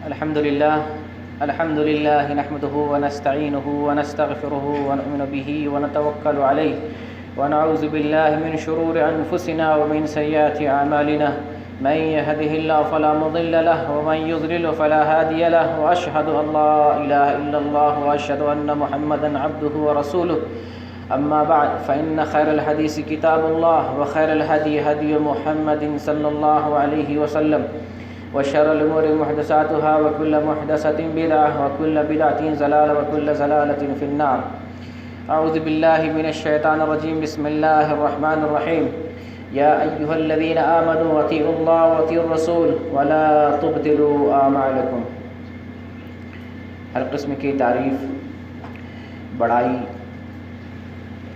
الحمد لله نحمده ونستعينه ونستغفره ونؤمن به ونتوكل عليه ونعوذ بالله من شرور أنفسنا ومن سيئات أعمالنا من يهده الله فلا مضل له ومن يضلل فلا هادي له وأشهد أن لا إله إلا الله وأشهد أن محمدا عبده ورسوله أما بعد فإن خير الحديث كتاب الله وخير الهدي هدي محمد صلى الله عليه وسلم وشر الأمور محدثاتها وكل محدثة بدعة وكل بدعة ضلالة وكل ضلالة في النار. أعوذ بالله من الشيطان الرجيم. بسم الله الرحمن الرحيم. يا أيها الذين آمنوا أطيعوا الله وأطيعوا الرسول ولا تبطلوا أعمالكم. ہر قسم کی تعریف بڑائی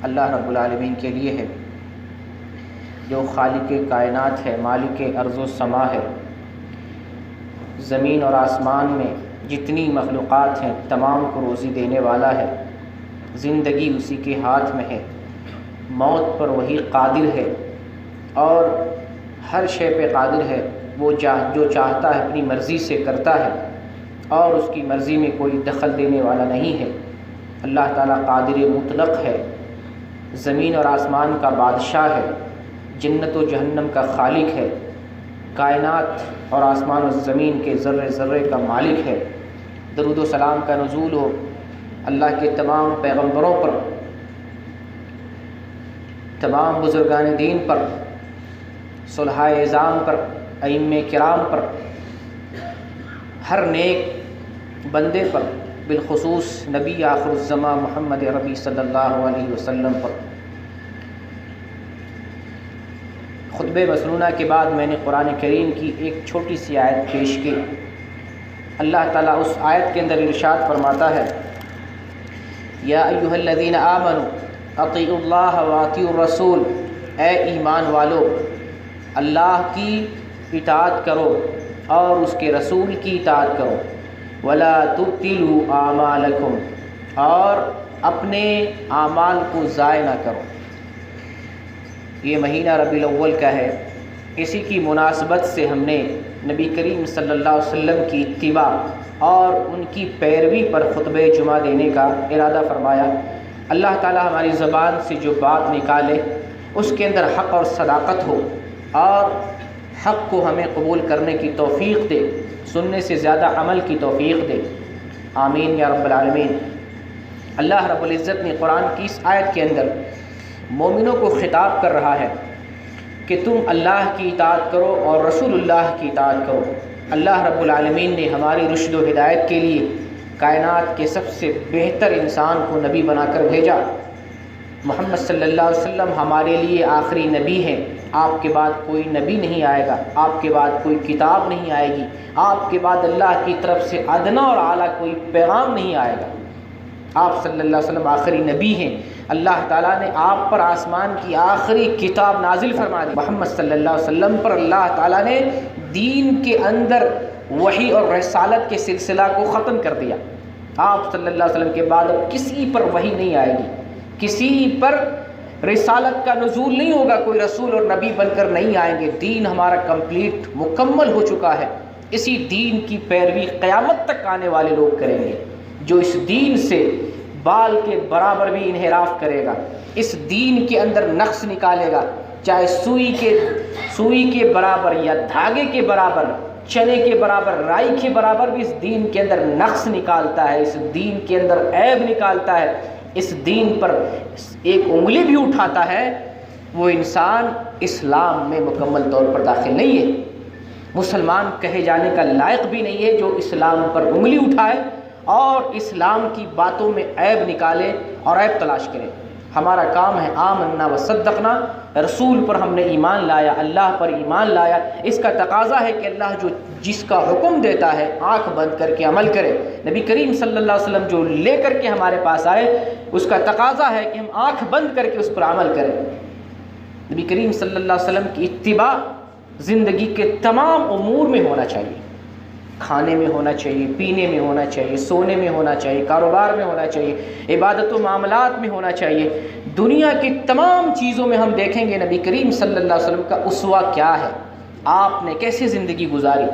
اللہ رب العالمین کے لیے ہے، جو خالق کائنات ہے، مالک ارض و سما ہے. زمین اور آسمان میں جتنی مخلوقات ہیں تمام کو روزی دینے والا ہے. زندگی اسی کے ہاتھ میں ہے، موت پر وہی قادر ہے اور ہر شے پہ قادر ہے. وہ جو چاہتا ہے اپنی مرضی سے کرتا ہے اور اس کی مرضی میں کوئی دخل دینے والا نہیں ہے. اللہ تعالیٰ قادر مطلق ہے، زمین اور آسمان کا بادشاہ ہے، جنت و جہنم کا خالق ہے، کائنات اور آسمان و زمین کے ذرے ذرے کا مالک ہے. درود و سلام کا نزول ہو اللہ کے تمام پیغمبروں پر، تمام بزرگان دین پر، صلحاء اعظام پر، ائمہ کرام پر، ہر نیک بندے پر، بالخصوص نبی آخر الزماں محمد عربی صلی اللہ علیہ وسلم پر. خطبہ مسنونہ کے بعد میں نے قرآن کریم کی ایک چھوٹی سی آیت پیش کی. اللہ تعالیٰ اس آیت کے اندر ارشاد فرماتا ہے، یا ایھا الذین آمنوا اطیعوا اللہ واطیعوا الرسول. اے ایمان والو، اللہ کی اطاعت کرو اور اس کے رسول کی اطاعت کرو. ولا تبطلوا اعمالکم، اور اپنے اعمال کو ضائع نہ کرو. یہ مہینہ ربیع الاول کا ہے، اسی کی مناسبت سے ہم نے نبی کریم صلی اللہ علیہ وسلم کی اتباع اور ان کی پیروی پر خطبہ جمعہ دینے کا ارادہ فرمایا. اللہ تعالی ہماری زبان سے جو بات نکالے اس کے اندر حق اور صداقت ہو اور حق کو ہمیں قبول کرنے کی توفیق دے، سننے سے زیادہ عمل کی توفیق دے. آمین یا رب العالمین. اللہ رب العزت نے قرآن کی اس آیت کے اندر مومنوں کو خطاب کر رہا ہے کہ تم اللہ کی اطاعت کرو اور رسول اللہ کی اطاعت کرو. اللہ رب العالمین نے ہماری رشد و ہدایت کے لیے کائنات کے سب سے بہتر انسان کو نبی بنا کر بھیجا. محمد صلی اللہ علیہ وسلم ہمارے لیے آخری نبی ہیں. آپ کے بعد کوئی نبی نہیں آئے گا، آپ کے بعد کوئی کتاب نہیں آئے گی، آپ کے بعد اللہ کی طرف سے ادنا اور اعلیٰ کوئی پیغام نہیں آئے گا. آپ صلی اللہ علیہ وسلم آخری نبی ہیں. اللہ تعالیٰ نے آپ پر آسمان کی آخری کتاب نازل فرما دی. محمد صلی اللہ علیہ وسلم پر اللہ تعالیٰ نے دین کے اندر وحی اور رسالت کے سلسلہ کو ختم کر دیا. آپ صلی اللہ علیہ وسلم کے بعد اب کسی پر وحی نہیں آئے گی، کسی پر رسالت کا نزول نہیں ہوگا، کوئی رسول اور نبی بن کر نہیں آئیں گے. دین ہمارا کمپلیٹ مکمل ہو چکا ہے. اسی دین کی پیروی قیامت تک آنے والے لوگ کریں گے. جو اس دین سے بال کے برابر بھی انحراف کرے گا، اس دین کے اندر نقص نکالے گا، چاہے سوئی کے برابر یا دھاگے کے برابر، چنے کے برابر، رائی کے برابر بھی اس دین کے اندر نقص نکالتا ہے، اس دین کے اندر عیب نکالتا ہے، اس دین پر ایک انگلی بھی اٹھاتا ہے، وہ انسان اسلام میں مکمل طور پر داخل نہیں ہے، مسلمان کہے جانے کا لائق بھی نہیں ہے. جو اسلام پر انگلی اٹھائے اور اسلام کی باتوں میں عیب نکالے اور عیب تلاش کرے. ہمارا کام ہے آمنا و صدقنا، رسول پر ہم نے ایمان لایا، اللہ پر ایمان لایا. اس کا تقاضا ہے کہ اللہ جس کا حکم دیتا ہے آنکھ بند کر کے عمل کرے. نبی کریم صلی اللہ علیہ وسلم جو لے کر کے ہمارے پاس آئے اس کا تقاضا ہے کہ ہم آنکھ بند کر کے اس پر عمل کریں. نبی کریم صلی اللہ علیہ وسلم کی اتباع زندگی کے تمام امور میں ہونا چاہیے. کھانے میں ہونا چاہیے، پینے میں ہونا چاہیے، سونے میں ہونا چاہیے، کاروبار میں ہونا چاہیے، عبادت و معاملات میں ہونا چاہیے. دنیا کی تمام چیزوں میں ہم دیکھیں گے نبی کریم صلی اللہ علیہ وسلم کا اسوہ کیا ہے، آپ نے کیسے زندگی گزاری،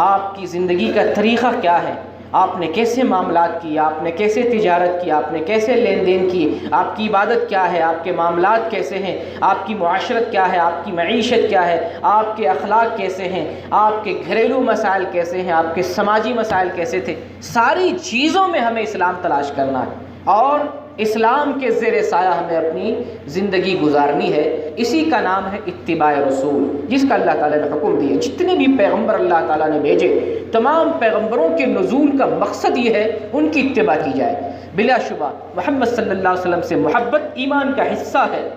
آپ کی زندگی کا طریقہ کیا ہے، آپ نے کیسے معاملات کیے، آپ نے کیسے تجارت کی، آپ نے کیسے لین دین کی، آپ کی عبادت کیا ہے، آپ کے معاملات کیسے ہیں، آپ کی معاشرت کیا ہے، آپ کی معیشت کیا ہے، آپ کے اخلاق کیسے ہیں، آپ کے گھریلو مسائل کیسے ہیں، آپ کے سماجی مسائل کیسے تھے، ساری چیزوں میں ہمیں اسلام تلاش کرنا ہے اور اسلام کے زیر سایہ ہمیں اپنی زندگی گزارنی ہے۔ اسی کا نام ہے اتباع رسول، جس کا اللہ تعالیٰ نے حکم دیا۔ جتنے بھی پیغمبر اللہ تعالیٰ نے بھیجے، تمام پیغمبروں کے نزول کا مقصد یہ ہے ان کی اتباع کی جائے۔ بلا شبہ محمد صلی اللہ علیہ وسلم سے محبت ایمان کا حصہ ہے۔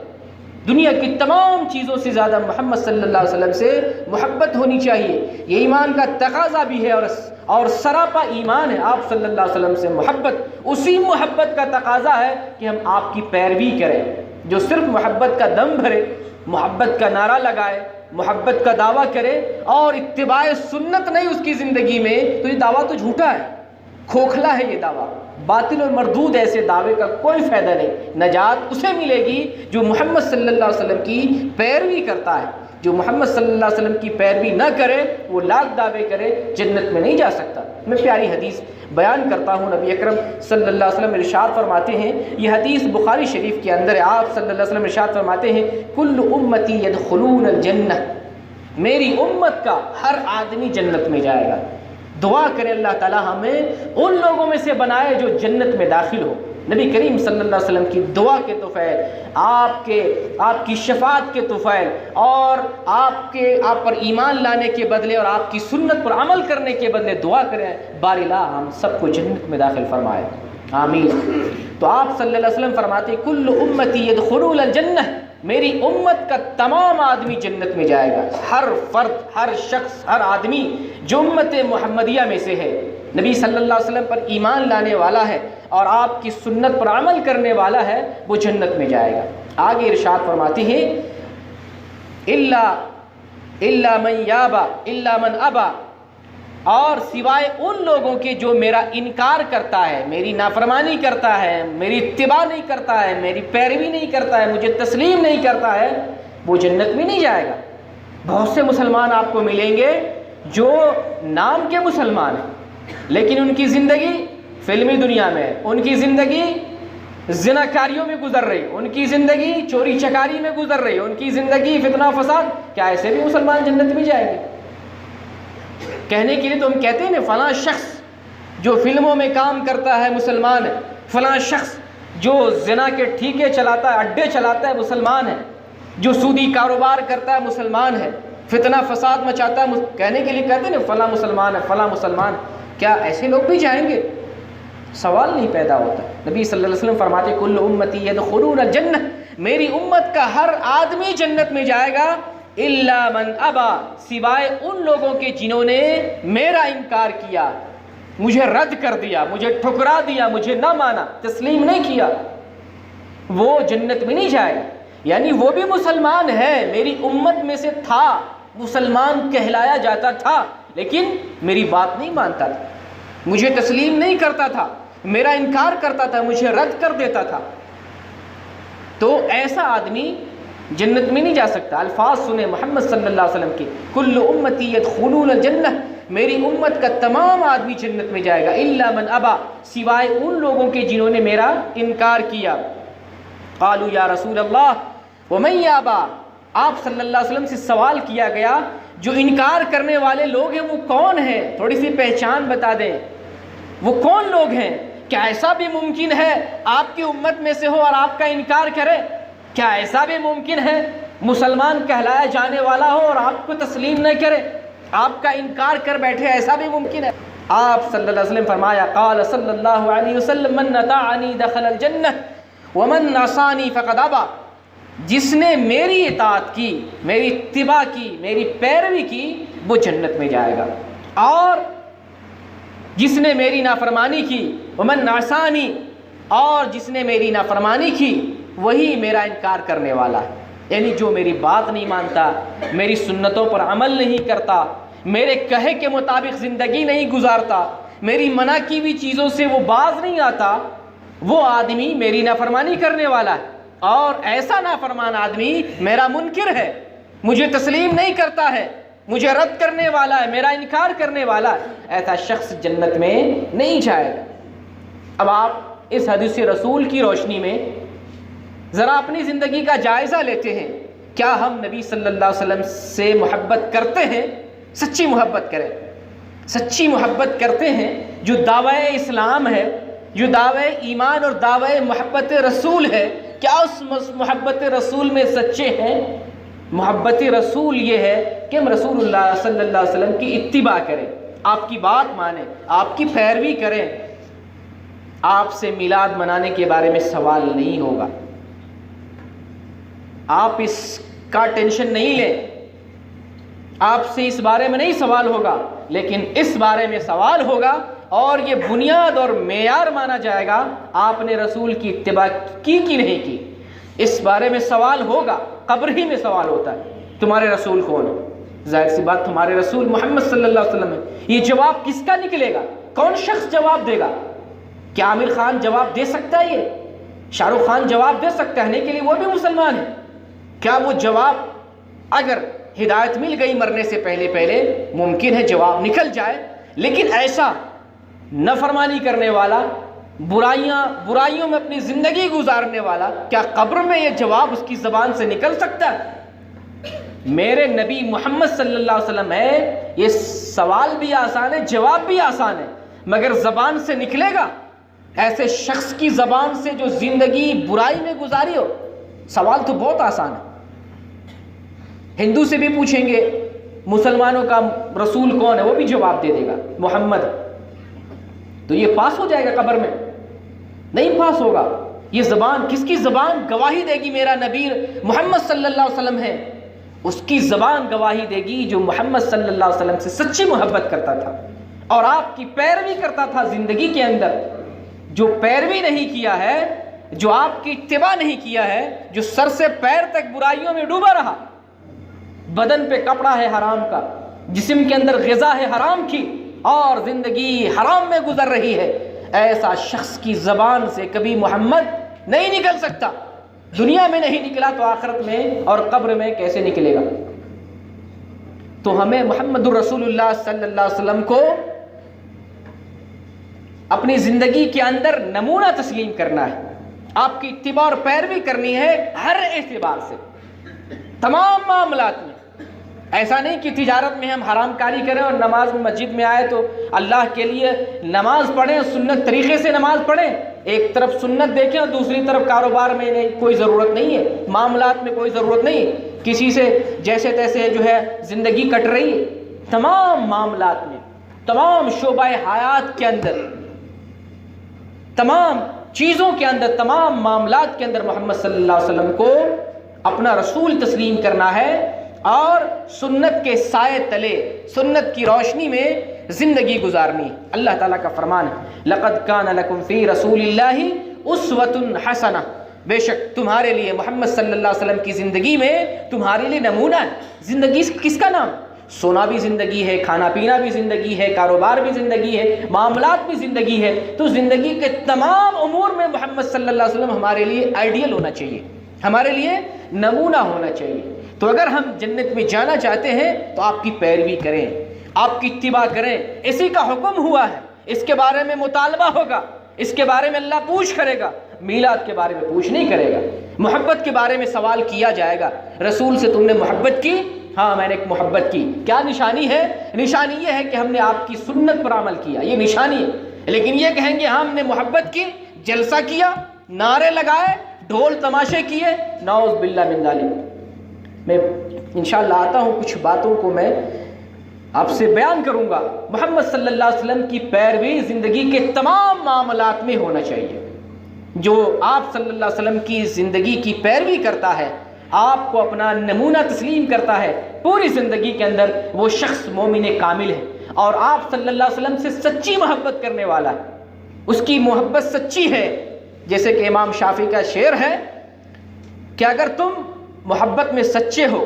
دنیا کی تمام چیزوں سے زیادہ محمد صلی اللہ علیہ وسلم سے محبت ہونی چاہیے، یہ ایمان کا تقاضا بھی ہے اور سراپا ایمان ہے۔ آپ صلی اللہ علیہ وسلم سے محبت، اسی محبت کا تقاضا ہے کہ ہم آپ کی پیروی کریں۔ جو صرف محبت کا دم بھرے، محبت کا نعرہ لگائے، محبت کا دعویٰ کرے اور اتباع سنت نہیں اس کی زندگی میں، تو یہ دعویٰ تو جھوٹا ہے، کھوکھلا ہے یہ دعویٰ، باطل اور مردود۔ ایسے دعوے کا کوئی فائدہ نہیں۔ نجات اسے ملے گی جو محمد صلی اللہ علیہ وسلم کی پیروی کرتا ہے۔ جو محمد صلی اللہ علیہ وسلم کی پیروی نہ کرے، وہ لاکھ دعوے کرے، جنت میں نہیں جا سکتا۔ میں پیاری حدیث بیان کرتا ہوں۔ نبی اکرم صلی اللہ علیہ وسلم ارشاد فرماتے ہیں، یہ حدیث بخاری شریف کے اندر ہے، آپ صلی اللہ علیہ وسلم ارشاد فرماتے ہیں، کل امتی یدخلون الجنہ، میری امت کا ہر آدمی جنت میں جائے گا۔ دعا کرے اللہ تعالیٰ ہمیں ان لوگوں میں سے بنائے جو جنت میں داخل ہو۔ نبی کریم صلی اللہ علیہ وسلم کی دعا کے طفیل، آپ کی شفاعت کے طفیل اور آپ پر ایمان لانے کے بدلے اور آپ کی سنت پر عمل کرنے کے بدلے دعا کریں، باری لا ہم سب کو جنت میں داخل فرمائے، آمین۔ تو آپ صلی اللہ علیہ وسلم فرماتے کل امتی یدخلون الجنہ، میری امت کا تمام آدمی جنت میں جائے گا۔ ہر فرد، ہر شخص، ہر آدمی جو امت محمدیہ میں سے ہے، نبی صلی اللہ علیہ وسلم پر ایمان لانے والا ہے اور آپ کی سنت پر عمل کرنے والا ہے، وہ جنت میں جائے گا۔ آگے ارشاد فرماتی ہے الا من یابا الا من ابا، اور سوائے ان لوگوں کے جو میرا انکار کرتا ہے، میری نافرمانی کرتا ہے، میری اتباع نہیں کرتا ہے، میری پیروی نہیں کرتا ہے، مجھے تسلیم نہیں کرتا ہے، وہ جنت میں نہیں جائے گا۔ بہت سے مسلمان آپ کو ملیں گے جو نام کے مسلمان ہیں لیکن ان کی زندگی فلمی دنیا میں ہے، ان کی زندگی زناکاریوں میں گزر رہی، ان کی زندگی چوری چکاری میں گزر رہی، ان کی زندگی فتنہ فساد۔ کیا ایسے بھی مسلمان جنت میں جائیں گے؟ کہنے کے لیے تو ہم کہتے ہیں نا، فلاں شخص جو فلموں میں کام کرتا ہے مسلمان ہے، فلاں شخص جو زنا کے ٹھیکے چلاتا ہے، اڈے چلاتا ہے مسلمان ہے، جو سودی کاروبار کرتا ہے مسلمان ہے، فتنہ فساد مچاتا ہے، کہنے کے لیے کہتے ہیں نا فلاں مسلمان ہے، فلاں مسلمان۔ کیا ایسے لوگ بھی جائیں گے؟ سوال نہیں پیدا ہوتا۔ نبی صلی اللہ علیہ وسلم فرماتے کل امتی یدخلون الجنہ، میری امت کا ہر آدمی جنت میں جائے گا، الا من ابا، سوائے ان لوگوں کے جنہوں نے میرا انکار کیا، مجھے رد کر دیا، مجھے ٹھکرا دیا، مجھے نہ مانا، تسلیم نہیں کیا، وہ جنت میں نہیں جائے گا۔ یعنی وہ بھی مسلمان ہے، میری امت میں سے تھا، مسلمان کہلایا جاتا تھا، لیکن میری بات نہیں مانتا تھا، مجھے تسلیم نہیں کرتا تھا، میرا انکار کرتا تھا، مجھے رد کر دیتا تھا، تو ایسا آدمی جنت میں نہیں جا سکتا۔ الفاظ سنیں محمد صلی اللہ علیہ وسلم کے، کل امتی یدخلون الجنہ، میری امت کا تمام آدمی جنت میں جائے گا، الا من ابا، سوائے ان لوگوں کے جنہوں نے میرا انکار کیا۔ قالوا یا رسول اللہ ومن یابا، آپ صلی اللہ علیہ وسلم سے سوال کیا گیا جو انکار کرنے والے لوگ ہیں وہ کون ہیں؟ تھوڑی سی پہچان بتا دیں، وہ کون لوگ ہیں؟ کیا ایسا بھی ممکن ہے آپ کی امت میں سے ہو اور آپ کا انکار کرے؟ کیا ایسا بھی ممکن ہے مسلمان کہلایا جانے والا ہو اور آپ کو تسلیم نہ کرے، آپ کا انکار کر بیٹھے؟ ایسا بھی ممکن ہے؟ آپ صلی اللہ علیہ وسلم فرمایا، قال صلی اللہ علیہ وسلم من اطاعنی دخل الجنہ ومن عصانی فقد ابا، جس نے میری اطاعت کی، میری اتباع کی، میری پیروی کی، وہ جنت میں جائے گا، اور جس نے میری نافرمانی کی، ومن عصانی، اور جس نے میری نافرمانی کی، وہی میرا انکار کرنے والا ہے۔ یعنی جو میری بات نہیں مانتا، میری سنتوں پر عمل نہیں کرتا، میرے کہے کے مطابق زندگی نہیں گزارتا، میری منع کی ہوئی چیزوں سے وہ باز نہیں آتا، وہ آدمی میری نافرمانی کرنے والا ہے، اور ایسا نافرمان آدمی میرا منکر ہے، مجھے تسلیم نہیں کرتا ہے، مجھے رد کرنے والا ہے، میرا انکار کرنے والا ہے، ایسا شخص جنت میں نہیں جائے گا۔ اب آپ اس حدیث رسول کی روشنی میں ذرا اپنی زندگی کا جائزہ لیتے ہیں، کیا ہم نبی صلی اللہ علیہ وسلم سے محبت کرتے ہیں؟ سچی محبت کریں، سچی محبت کرتے ہیں۔ جو دعوی اسلام ہے، جو دعوی ایمان اور دعوی محبت رسول ہے، کیا اس محبت رسول میں سچے ہیں؟ محبت رسول یہ ہے کہ ہم رسول اللہ صلی اللہ علیہ وسلم کی اتباع کریں، آپ کی بات مانیں، آپ کی پیروی کریں۔ آپ سے میلاد منانے کے بارے میں سوال نہیں ہوگا، آپ اس کا ٹینشن نہیں لیں، آپ سے اس بارے میں نہیں سوال ہوگا، لیکن اس بارے میں سوال ہوگا اور یہ بنیاد اور معیار مانا جائے گا آپ نے رسول کی اتباع کی کہ نہیں کی، اس بارے میں سوال ہوگا۔ قبر ہی میں سوال ہوتا ہے تمہارے رسول کون ہے؟ ظاہر سی بات تمہارے رسول محمد صلی اللہ علیہ وسلم ہے۔ یہ جواب کس کا نکلے گا؟ کون شخص جواب دے گا؟ کیا عامر خان جواب دے سکتا ہے؟ یہ شاہ رخ خان جواب دے سکتا ہے کہ وہ بھی مسلمان ہے؟ کیا وہ جواب اگر ہدایت مل گئی مرنے سے پہلے ممکن ہے جواب نکل جائے، لیکن ایسا نافرمانی کرنے والا، برائیوں میں اپنی زندگی گزارنے والا، کیا قبر میں یہ جواب اس کی زبان سے نکل سکتا ہے؟ میرے نبی محمد صلی اللہ علیہ وسلم ہے، یہ سوال بھی آسان ہے، جواب بھی آسان ہے، مگر زبان سے نکلے گا ایسے شخص کی زبان سے جو زندگی برائی میں گزاری ہو؟ سوال تو بہت آسان ہے۔ ہندو سے بھی پوچھیں گے مسلمانوں کا رسول کون ہے، وہ بھی جواب دے دے گا محمد، تو یہ پاس ہو جائے گا؟ قبر میں نہیں پاس ہوگا۔ یہ زبان، کس کی زبان گواہی دے گی میرا نبی محمد صلی اللہ علیہ وسلم ہے؟ اس کی زبان گواہی دے گی جو محمد صلی اللہ علیہ وسلم سے سچی محبت کرتا تھا اور آپ کی پیروی کرتا تھا زندگی کے اندر۔ جو پیروی نہیں کیا ہے، جو آپ کی اتباع نہیں کیا ہے، جو سر سے پیر تک برائیوں میں ڈوبا رہا، بدن پہ کپڑا ہے حرام کا، جسم کے اندر غذا ہے حرام کی اور زندگی حرام میں گزر رہی ہے، ایسا شخص کی زبان سے کبھی محمد نہیں نکل سکتا۔ دنیا میں نہیں نکلا تو آخرت میں اور قبر میں کیسے نکلے گا؟ تو ہمیں محمد الرسول اللہ صلی اللہ علیہ وسلم کو اپنی زندگی کے اندر نمونہ تسلیم کرنا ہے، آپ کی اتباع اور پیروی کرنی ہے ہر اعتبار سے، تمام معاملات میں۔ ایسا نہیں کہ تجارت میں ہم حرام کاری کریں اور نماز میں مسجد میں آئے تو اللہ کے لیے نماز پڑھیں، سنت طریقے سے نماز پڑھیں، ایک طرف سنت دیکھیں اور دوسری طرف کاروبار میں کوئی ضرورت نہیں ہے، معاملات میں کوئی ضرورت نہیں ہے، کسی سے جیسے تیسے جو ہے زندگی کٹ رہی ہے۔ تمام معاملات میں، تمام شعبہ حیات کے اندر، تمام چیزوں کے اندر، تمام معاملات کے اندر محمد صلی اللہ علیہ وسلم کو اپنا رسول تسلیم کرنا ہے اور سنت کے سائے تلے، سنت کی روشنی میں زندگی گزارنی۔ اللہ تعالیٰ کا فرمان ہے لَقَدْ كَانَ لَكُمْ فِي رَسُولِ اللَّهِ أُسْوَةٌ حَسَنَةٌ، بے شک تمہارے لیے محمد صلی اللہ علیہ وسلم کی زندگی میں تمہارے لیے نمونہ ہے۔ زندگی کس کا نام؟ سونا بھی زندگی ہے، کھانا پینا بھی زندگی ہے، کاروبار بھی زندگی ہے، معاملات بھی زندگی ہے، تو زندگی کے تمام امور میں محمد صلی اللہ علیہ وسلم ہمارے لیے آئیڈیل ہونا چاہیے، ہمارے لیے نمونہ ہونا چاہیے۔ تو اگر ہم جنت میں جانا چاہتے ہیں تو آپ کی پیروی کریں، آپ کی اتباع کریں، اسی کا حکم ہوا ہے، اس کے بارے میں مطالبہ ہوگا، اس کے بارے میں اللہ پوچھ کرے گا، میلاد کے بارے میں پوچھ نہیں کرے گا، محبت کے بارے میں سوال کیا جائے گا، رسول سے تم نے محبت کی؟ ہاں میں نے ایک محبت کی۔ کیا نشانی ہے؟ نشانی یہ ہے کہ ہم نے آپ کی سنت پر عمل کیا، یہ نشانی ہے۔ لیکن یہ کہیں گے ہم نے محبت کی، جلسہ کیا، نعرے لگائے، ڈھول تماشے کیے، نعوذ باللہ من ذالک۔ میں انشاءاللہ آتا ہوں، کچھ باتوں کو میں آپ سے بیان کروں گا۔ محمد صلی اللہ علیہ وسلم کی پیروی زندگی کے تمام معاملات میں ہونا چاہیے۔ جو آپ صلی اللہ علیہ وسلم کی زندگی کی پیروی کرتا ہے، آپ کو اپنا نمونہ تسلیم کرتا ہے پوری زندگی کے اندر، وہ شخص مومن کامل ہے اور آپ صلی اللہ علیہ وسلم سے سچی محبت کرنے والا ہے، اس کی محبت سچی ہے۔ جیسے کہ امام شافعی کا شعر ہے کہ اگر تم محبت میں سچے ہو،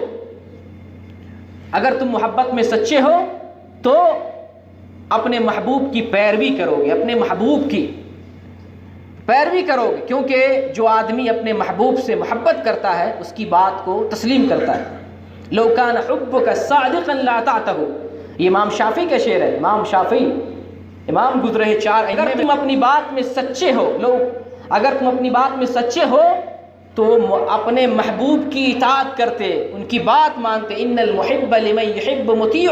اگر تم محبت میں سچے ہو تو اپنے محبوب کی پیروی کرو گے، اپنے محبوب کی پیروی کرو گے، کیونکہ جو آدمی اپنے محبوب سے محبت کرتا ہے اس کی بات کو تسلیم کرتا ہے، لو کان حبک صادقا لاطعتہ، یہ امام شافعی کا شعر ہے. امام شافعی امام گزرے 4. اگر تم اپنی بات میں سچے ہو، اگر تم اپنی بات میں سچے ہو تو اپنے محبوب کی اطاعت کرتے، ان کی بات مانتے. ان المحب لمن یحب مطیع،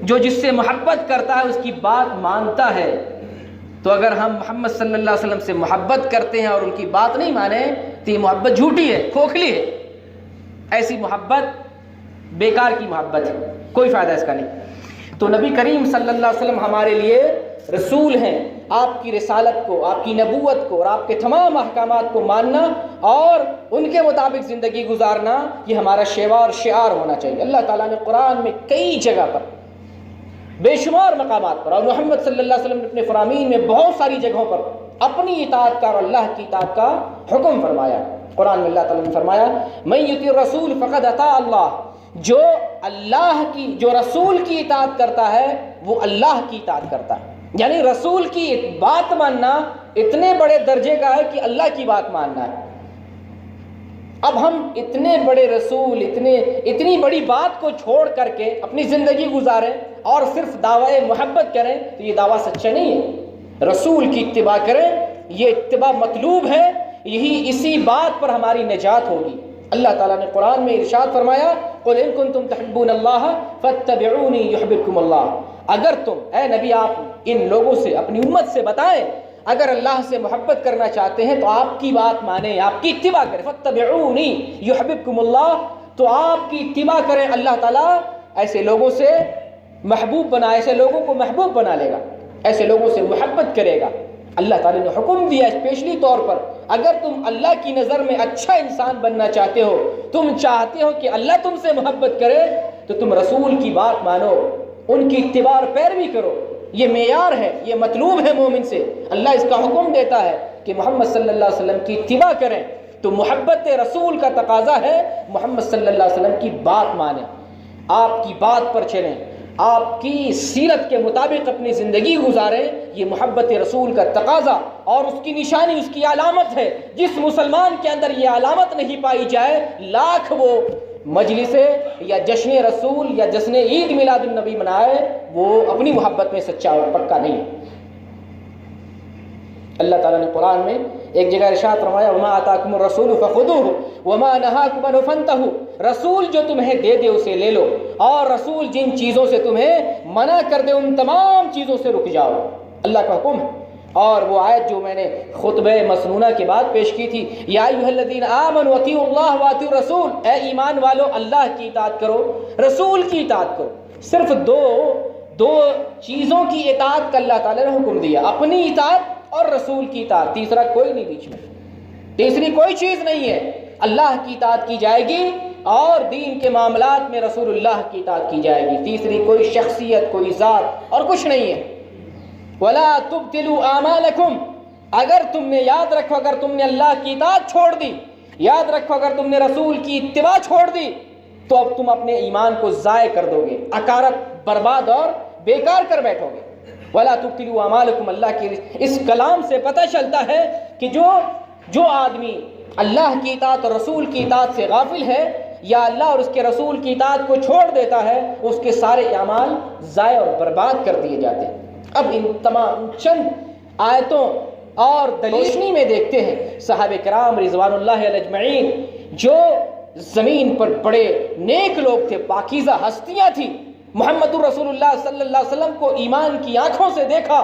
جو جس سے محبت کرتا ہے اس کی بات مانتا ہے. تو اگر ہم محمد صلی اللہ علیہ وسلم سے محبت کرتے ہیں اور ان کی بات نہیں مانیں تو یہ محبت جھوٹی ہے، کھوکھلی ہے. ایسی محبت بیکار کی محبت ہے، کوئی فائدہ اس کا نہیں. تو نبی کریم صلی اللہ علیہ وسلم ہمارے لیے رسول ہیں. آپ کی رسالت کو، آپ کی نبوت کو اور آپ کے تمام احکامات کو ماننا اور ان کے مطابق زندگی گزارنا یہ ہمارا شیوا اور شعار ہونا چاہیے. اللہ تعالیٰ نے قرآن میں کئی جگہ پر، بے شمار مقامات پر، اور محمد صلی اللہ علیہ وسلم نے اپنے فرامین میں بہت ساری جگہوں پر اپنی اطاعت کا اور اللہ کی اطاعت کا حکم فرمایا. قرآن میں اللہ تعالیٰ نے فرمایا من یطع الرسول فقد اطاع اللہ، جو اللہ کی، جو رسول کی اطاعت کرتا ہے وہ اللہ کی اطاعت کرتا ہے. یعنی رسول کی بات ماننا اتنے بڑے درجے کا ہے کہ اللہ کی بات ماننا ہے. اب ہم اتنے بڑے رسول، اتنی بڑی بات کو چھوڑ کر کے اپنی زندگی گزاریں اور صرف دعوی محبت کریں تو یہ دعویٰ سچا نہیں ہے. رسول کی اتباع کریں، یہ اتباع مطلوب ہے. اسی بات پر ہماری نجات ہوگی. اللہ تعالیٰ نے قرآن میں ارشاد فرمایا قل ان کنتم تحبون اللہ فاتبعونی یحببکم اللہ. اگر تم، اے نبی، آپ ان لوگوں سے، اپنی امت سے بتائیں اگر اللہ سے محبت کرنا چاہتے ہیں تو آپ کی بات مانیں، آپ کی اتباع کریں. فاتبعونی یحببکم اللہ، تو آپ کی اتباع کریں. اللہ تعالیٰ ایسے لوگوں سے محبوب بنا، ایسے لوگوں کو محبوب بنا لے گا، ایسے لوگوں سے محبت کرے گا. اللہ تعالیٰ نے حکم دیا اسپیشلی طور پر اگر تم اللہ کی نظر میں اچھا انسان بننا چاہتے ہو، تم چاہتے ہو کہ اللہ تم سے محبت کرے، تو تم رسول کی بات مانو، ان کی اتباع اور پیروی کرو. یہ معیار ہے، یہ مطلوب ہے مومن سے. اللہ اس کا حکم دیتا ہے کہ محمد صلی اللہ علیہ وسلم کی اتباع کریں. تو محبت رسول کا تقاضا ہے محمد صلی اللہ علیہ وسلم کی بات مانیں، آپ کی بات پر چلیں، آپ کی سیرت کے مطابق اپنی زندگی گزاریں. یہ محبت رسول کا تقاضا اور اس کی نشانی، اس کی علامت ہے. جس مسلمان کے اندر یہ علامت نہیں پائی جائے، لاکھ وہ مجلس یا جشن رسول یا جشن عید میلاد النبی منائے، وہ اپنی محبت میں سچا اور پکا نہیں. اللہ تعالیٰ نے قرآن میں ایک جگہ ارشاد فرمایا وما آتاکم الرسول فخذوہ وما نہاکم عنہ فانتہوا. رسول جو تمہیں دے دے اسے لے لو، اور رسول جن چیزوں سے تمہیں منع کر دے ان تمام چیزوں سے رک جاؤ. اللہ کا حکم ہے. اور وہ آیت جو میں نے خطبہ مسنونہ کے بعد پیش کی تھی، یا ایھا الذین آمنوا اطیعوا اللہ واطیعوا الرسول، اے ایمان والو اللہ کی اطاعت کرو، رسول کی اطاعت کرو. صرف دو چیزوں کی اطاعت کا اللہ تعالیٰ نے حکم دیا، اپنی اطاعت اور رسول کی اطاعت. تیسرا کوئی نہیں بیچ میں، تیسری کوئی چیز نہیں ہے. اللہ کی اطاعت کی جائے گی اور دین کے معاملات میں رسول اللہ کی اطاعت کی جائے گی. تیسری کوئی شخصیت، کوئی ذات اور کچھ نہیں ہے. وَلَا تُبْتِلُوا أَعْمَالَكُمْ، اگر تم نے، یاد رکھو، اگر تم نے اللہ کی اطاعت چھوڑ دی، یاد رکھو اگر تم نے رسول کی اتباع چھوڑ دی تو اب تم اپنے ایمان کو ضائع کر دو گے، اکارت، برباد اور بیکار کر بیٹھو گے. وَلَا تُبْتِلُوا أَعْمَالَكُمْ، اللہ کے اس کلام سے پتہ چلتا ہے کہ جو آدمی اللہ کی اطاعت اور رسول کی اطاعت سے غافل ہے یا اللہ اور اس کے رسول کی اطاعت کو چھوڑ دیتا ہے، اس کے سارے اعمال ضائع اور برباد کر دیے جاتے ہیں. اب ان تمام چند آیتوں اور دلیل میں دیکھتے ہیں صحابہ کرام رضوان اللہ علیہ اجمعین جو زمین پر بڑے نیک لوگ تھے، پاکیزہ ہستیاں تھیں. محمد الرسول اللہ صلی اللہ علیہ وسلم کو ایمان کی آنکھوں سے دیکھا،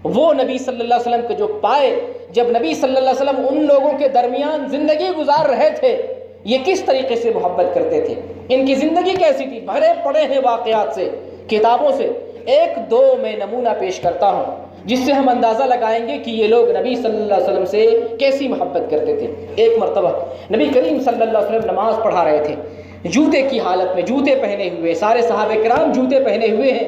وہ نبی صلی اللہ علیہ وسلم کو جو پائے، جب نبی صلی اللہ علیہ وسلم ان لوگوں کے درمیان زندگی گزار رہے تھے، یہ کس طریقے سے محبت کرتے تھے، ان کی زندگی کیسی تھی. بھرے پڑے ہیں واقعات سے، کتابوں سے. ایک دو میں نمونہ پیش کرتا ہوں جس سے ہم اندازہ لگائیں گے کہ یہ لوگ نبی صلی اللہ علیہ وسلم سے کیسی محبت کرتے تھے. ایک مرتبہ نبی کریم صلی اللہ علیہ وسلم نماز پڑھا رہے تھے، جوتے کی حالت میں، جوتے پہنے ہوئے، سارے صحابہ کرام جوتے پہنے ہوئے ہیں،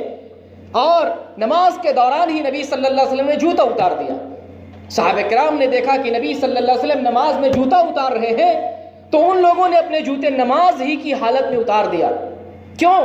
اور نماز کے دوران ہی نبی صلی اللہ علیہ وسلم نے جوتا اتار دیا. صحابہ کرام نے دیکھا کہ نبی صلی اللہ علیہ وسلم نماز میں جوتا اتار رہے ہیں، تو ان لوگوں نے اپنے جوتے نماز ہی کی حالت میں اتار دیا. کیوں؟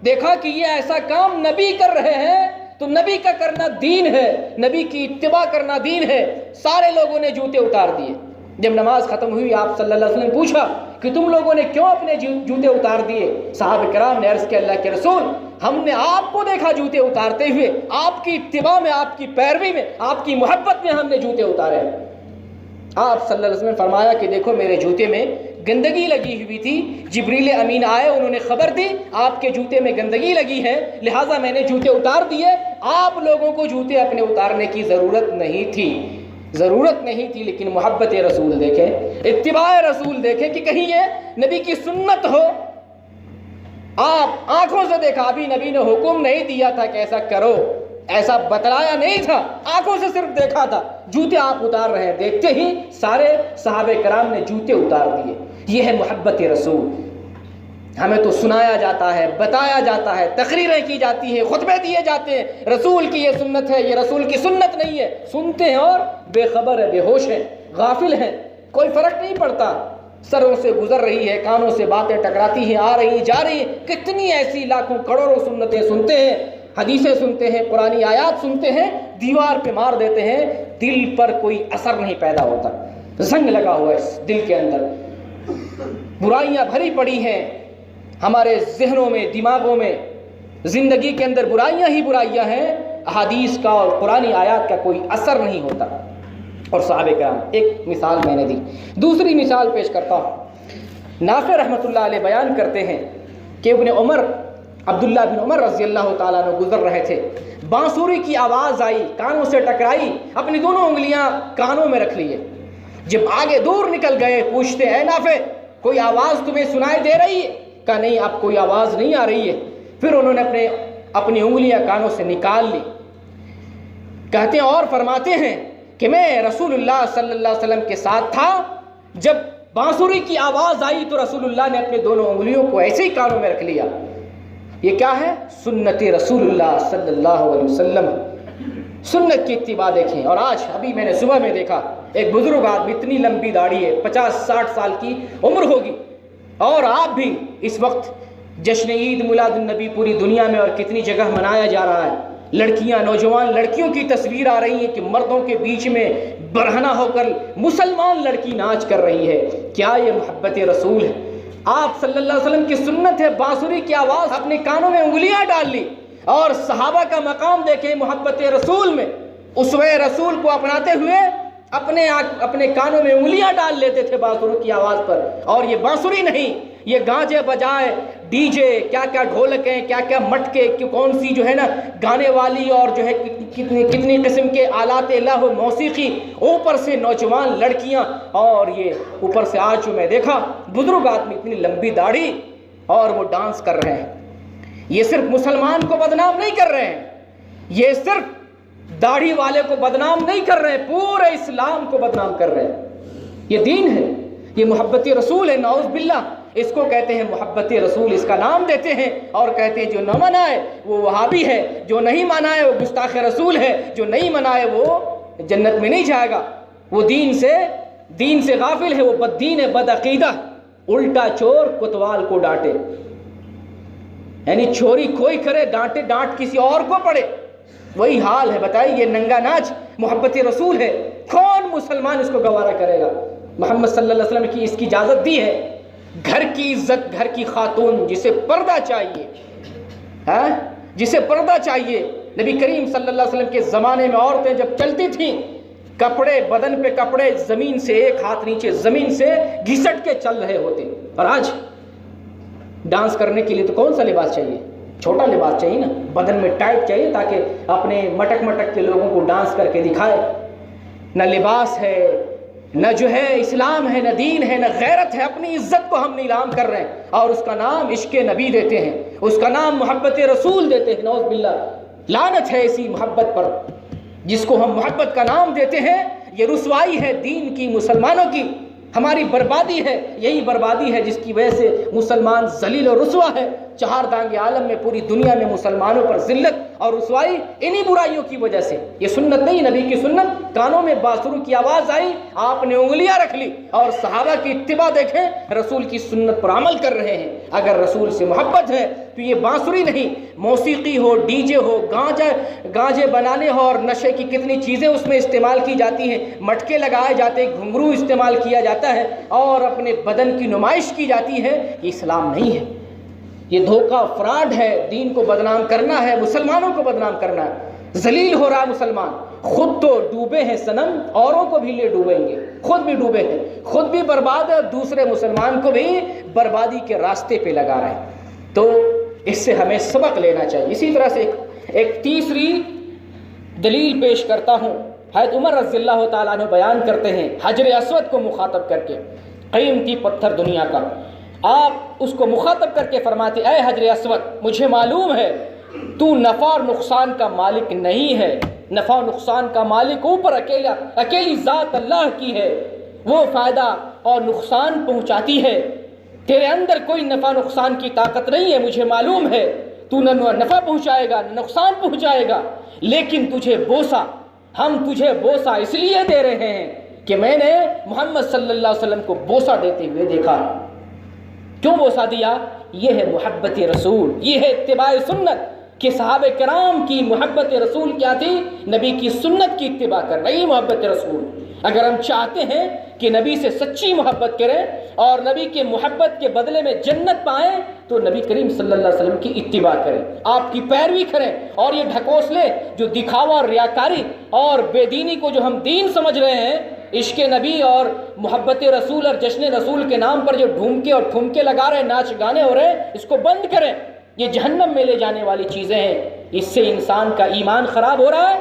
دیکھا کہ یہ ایسا کام نبی کر رہے ہیں تو نبی کا کرنا دین ہے، نبی کی اتباع کرنا دین ہے. سارے لوگوں نے جوتے اتار دیے. جب نماز ختم ہوئی آپ صلی اللہ علیہ وسلم نے پوچھا کہ تم لوگوں نے کیوں اپنے جوتے اتار دیے؟ صحابہ کرام نے عرض کیا اللہ کے رسول ہم نے آپ کو دیکھا جوتے اتارتے ہوئے، آپ کی اتباع میں، آپ کی پیروی میں، آپ کی محبت میں ہم نے جوتے اتارے۔ آپ صلی اللہ علیہ وسلم نے فرمایا کہ دیکھو میرے جوتے میں گندگی لگی ہوئی تھی، جبریل امین آئے، انہوں نے خبر دی آپ کے جوتے میں گندگی لگی ہے، لہٰذا میں نے جوتے اتار دیے۔ آپ لوگوں کو جوتے اپنے اتارنے کی ضرورت نہیں تھی، لیکن محبت رسول دیکھیں، اتباع رسول دیکھیں کہ کہیں یہ نبی کی سنت ہو۔ آپ آنکھوں سے دیکھا، ابھی نبی نے حکم نہیں دیا تھا کہ ایسا کرو، ایسا بتلایا نہیں تھا، آنکھوں سے صرف دیکھا تھا، جوتے آپ اتار رہے ہیں، دیکھتے ہی سارے صحابہ کرام نے جوتے اتار دیے۔ یہ ہے محبت رسول۔ ہمیں تو سنایا جاتا ہے، بتایا جاتا ہے، تقریریں کی جاتی ہیں، خطبے دیے جاتے ہیں، رسول کی یہ سنت ہے، یہ رسول کی سنت نہیں ہے، سنتے ہیں اور بے خبر ہے، بے ہوش ہیں، غافل ہیں، کوئی فرق نہیں پڑتا، سروں سے گزر رہی ہے، کانوں سے باتیں ٹکراتی ہیں، آ رہی جا رہی ہیں، کتنی ایسی لاکھوں کروڑوں سنتیں سنتے ہیں، حدیثیں سنتے ہیں، قرآنی آیات سنتے ہیں، دیوار پہ مار دیتے ہیں، دل پر کوئی اثر نہیں پیدا ہوتا، زنگ لگا ہوا ہے اس دل کے اندر، برائیاں بھری پڑی ہیں ہمارے ذہنوں میں، دماغوں میں، زندگی کے اندر برائیاں ہی برائیاں ہیں، احادیث کا اور قرآنی آیات کا کوئی اثر نہیں ہوتا۔ اور صحابہ کرام، ایک مثال میں نے دی، دوسری مثال پیش کرتا ہوں۔ نافع رحمۃ اللہ علیہ بیان کرتے ہیں کہ ابن عمر، عبداللہ بن عمر رضی اللہ تعالیٰ عنہ گزر رہے تھے، بانسری کی آواز آئی، کانوں سے ٹکرائی، اپنی دونوں انگلیاں کانوں میں رکھ لیے، جب آگے دور نکل گئے پوچھتے اے نافع کوئی آواز تمہیں سنائی دے رہی ہے؟ کہا نہیں، اب کوئی آواز نہیں آ رہی ہے۔ پھر انہوں نے اپنی انگلیاں کانوں سے نکال لی، کہتے ہیں اور فرماتے ہیں کہ میں رسول اللہ صلی اللہ علیہ وسلم کے ساتھ تھا، جب بانسری کی آواز آئی تو رسول اللہ نے اپنے دونوں انگلیوں کو ایسے ہی کانوں میں رکھ لیا۔ یہ کیا ہے؟ سنت رسول اللہ صلی اللہ علیہ وسلم، سنت کی اتباع دیکھیں۔ اور آج ابھی میں نے صبح میں دیکھا ایک بزرگ آدمی، اتنی لمبی داڑھی ہے، 50-60 سال کی عمر ہوگی، اور آپ بھی اس وقت جشن عید میلاد النبی پوری دنیا میں اور کتنی جگہ منایا جا رہا ہے، لڑکیاں، نوجوان لڑکیوں کی تصویر آ رہی ہیں کہ مردوں کے بیچ میں برہنہ ہو کر مسلمان لڑکی ناچ کر رہی ہے۔ کیا یہ محبت رسول ہے؟ آپ صلی اللہ علیہ وسلم کی سنت ہے، بانسری کی آواز، اپنے کانوں میں انگلیاں ڈال لی، اور صحابہ کا مقام دیکھیں محبت رسول میں، اسوہ رسول کو اپناتے ہوئے اپنے کانوں میں انگلیاں ڈال لیتے تھے بانسری کی آواز پر۔ اور یہ بانسری نہیں، یہ گانجے بجائے، ڈی جے، کیا کیا ڈھولکیں، کیا کیا مٹکے، کون سی جو ہے نا گانے والی، اور جو ہے کتنی قسم کے آلات لہو موسیقی، اوپر سے نوجوان لڑکیاں، اور یہ اوپر سے آج جو میں دیکھا بزرگ آدمی اتنی لمبی داڑھی اور وہ ڈانس کر رہے ہیں۔ یہ صرف مسلمان کو بدنام نہیں کر رہے ہیں، یہ صرف داڑھی والے کو بدنام نہیں کر رہے ہیں، پورے اسلام کو بدنام کر رہے ہیں۔ یہ دین ہے، یہ محبت رسول ہے، نعوذ باللہ اس کو کہتے ہیں محبت رسول، اس کا نام دیتے ہیں اور کہتے ہیں جو نہ منائے وہ وہابی ہے، جو نہیں منائے وہ گستاخ رسول ہے، جو نہیں منائے وہ جنت میں نہیں جائے گا، وہ دین سے غافل ہے، وہ بد دین ہے، بد عقیدہ، الٹا چور کوتوال کو ڈانٹے، یعنی چوری کوئی کرے ڈانٹے، ڈانٹ کسی اور کو پڑے، وہی حال ہے۔ بتائیے یہ ننگا ناچ محبت رسول ہے، کون مسلمان اس کو گوارا کرے گا؟ محمد صلی اللہ علیہ وسلم کی اس کی اجازت دی ہے، گھر کی عزت، گھر کی خاتون جسے پردہ چاہیے، جسے پردہ چاہیے۔ نبی کریم صلی اللہ علیہ وسلم کے زمانے میں عورتیں جب چلتی تھیں، کپڑے بدن پہ کپڑے زمین سے ایک ہاتھ نیچے زمین سے گھسٹ کے چل رہے ہوتے، اور آج ڈانس کرنے کے لیے تو کون سا لباس چاہیے؟ چھوٹا لباس چاہیے نا، بدن میں ٹائٹ چاہیے تاکہ اپنے مٹک مٹک کے لوگوں کو ڈانس کر کے دکھائے۔ نہ لباس ہے، نہ جو ہے اسلام ہے، نہ دین ہے، نہ غیرت ہے، اپنی عزت کو ہم نیلام کر رہے ہیں، اور اس کا نام عشق نبی دیتے ہیں، اس کا نام محبت رسول دیتے ہیں۔ نعوذ باللہ، لعنت ہے اسی محبت پر جس کو ہم محبت کا نام دیتے ہیں۔ یہ رسوائی ہے دین کی، مسلمانوں کی، ہماری بربادی ہے، یہی بربادی ہے جس کی وجہ سے مسلمان ذلیل و رسوا ہے۔ چہار دانگ عالم میں، پوری دنیا میں مسلمانوں پر ذلت اور رسوائی انہی برائیوں کی وجہ سے۔ یہ سنت نہیں، نبی کی سنت۔ کانوں میں باسروں کی آواز آئی، آپ نے انگلیاں رکھ لی اور صحابہ کی اتباع دیکھیں، رسول کی سنت پر عمل کر رہے ہیں۔ اگر رسول سے محبت ہے تو یہ بانسری نہیں، موسیقی ہو، ڈی جے ہو، گانجے بنانے ہو، اور نشے کی کتنی چیزیں اس میں استعمال کی جاتی ہیں، مٹکے لگائے جاتے ہیں، گھنگرو استعمال کیا جاتا ہے اور اپنے بدن کی نمائش کی جاتی ہے، یہ اسلام نہیں ہے۔ یہ دھوکہ، فراڈ ہے، دین کو بدنام کرنا ہے، مسلمانوں کو بدنام کرنا ہے۔ ذلیل ہو رہا ہے مسلمان، خود تو ڈوبے ہیں صنم، اوروں کو بھی لے ڈوبیں گے، خود بھی ڈوبے ہیں، خود بھی برباد ہے، دوسرے مسلمان کو بھی بربادی کے راستے پہ لگا رہے ہیں۔ تو اس سے ہمیں سبق لینا چاہیے۔ اسی طرح سے ایک تیسری دلیل پیش کرتا ہوں، حضرت عمر رضی اللہ تعالیٰ عنہ بیان کرتے ہیں حجر اسود کو مخاطب کر کے، قیمتی پتھر دنیا کا، آپ اس کو مخاطب کر کے فرماتے، اے حجر اسود، مجھے معلوم ہے تو نفع اور نقصان کا مالک نہیں ہے، نفع و نقصان کا مالک اوپر اکیلی ذات اللہ کی ہے، وہ فائدہ اور نقصان پہنچاتی ہے، تیرے اندر کوئی نفع نقصان کی طاقت نہیں ہے، مجھے معلوم ہے تو نہ نفع پہنچائے گا نہ نقصان پہنچائے گا، لیکن تجھے بوسہ، ہم تجھے بوسہ اس لیے دے رہے ہیں کہ میں نے محمد صلی اللہ علیہ وسلم کو بوسہ دیتے ہوئے دیکھا۔ کیوں بوسہ دیا؟ یہ ہے محبت رسول، یہ ہے اتباع سنت، کہ صحابہ کرام کی محبت رسول کیا تھی؟ نبی کی سنت کی اتباع کرنا، یہ محبت رسول۔ اگر ہم چاہتے ہیں کہ نبی سے سچی محبت کریں اور نبی کے محبت کے بدلے میں جنت پائیں تو نبی کریم صلی اللہ علیہ وسلم کی اتباع کریں، آپ کی پیروی کریں، اور یہ ڈھکوسلے جو دکھاوا اور ریاکاری اور بے دینی کو جو ہم دین سمجھ رہے ہیں، عشق نبی اور محبت رسول اور جشن رسول کے نام پر جو ڈھومکے اور ٹھمکے لگا رہے ہیں، ناچ گانے ہو رہے ہیں، اس کو بند کریں۔ یہ جہنم میں لے جانے والی چیزیں ہیں، اس سے انسان کا ایمان خراب ہو رہا ہے،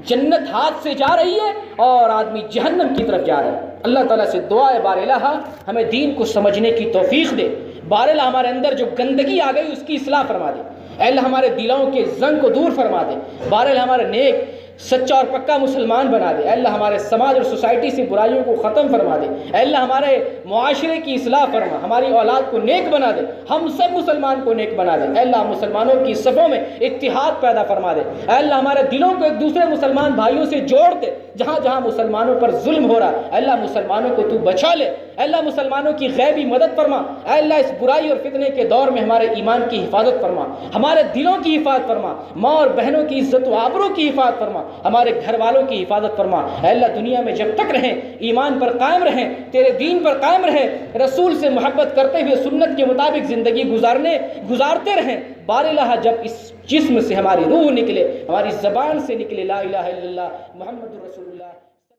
جنت ہاتھ سے جا رہی ہے اور آدمی جہنم کی طرف جا رہا ہے۔ اللہ تعالیٰ سے دعا ہے بار الہ ہمیں دین کو سمجھنے کی توفیق دے، بار الہ ہمارے اندر جو گندگی آ گئی اس کی اصلاح فرما دے، اے اللہ ہمارے دلوں کے زنگ کو دور فرما دے، بار الہ ہمارے نیک سچا اور پکا مسلمان بنا دے، اے اللہ ہمارے سماج اور سوسائٹی سے برائیوں کو ختم فرما دے، اے اللہ ہمارے معاشرے کی اصلاح فرما، ہماری اولاد کو نیک بنا دے، ہم سب مسلمان کو نیک بنا دے، اے اللہ مسلمانوں کی صفوں میں اتحاد پیدا فرما دے، اے اللہ ہمارے دلوں کو ایک دوسرے مسلمان بھائیوں سے جوڑ دے، جہاں جہاں مسلمانوں پر ظلم ہو رہا ہے اے اللہ مسلمانوں کو تو بچا لے، اے اللہ مسلمانوں کی غیبی مدد فرما، اے اللہ اس برائی اور فتنے کے دور میں ہمارے ایمان کی حفاظت فرما، ہمارے دلوں کی حفاظت فرما، ماں اور بہنوں کی عزت و آبرو کی حفاظت فرما، ہمارے گھر والوں کی حفاظت فرما، اے اللہ دنیا میں جب تک رہیں ایمان پر قائم رہیں، تیرے دین پر قائم رہیں، رسول سے محبت کرتے ہوئے سنت کے مطابق زندگی گزارتے رہیں، بار الہ جب اس جسم سے ہماری روح نکلے، ہماری زبان سے نکلے لا الہ الا اللہ محمد رسول اللہ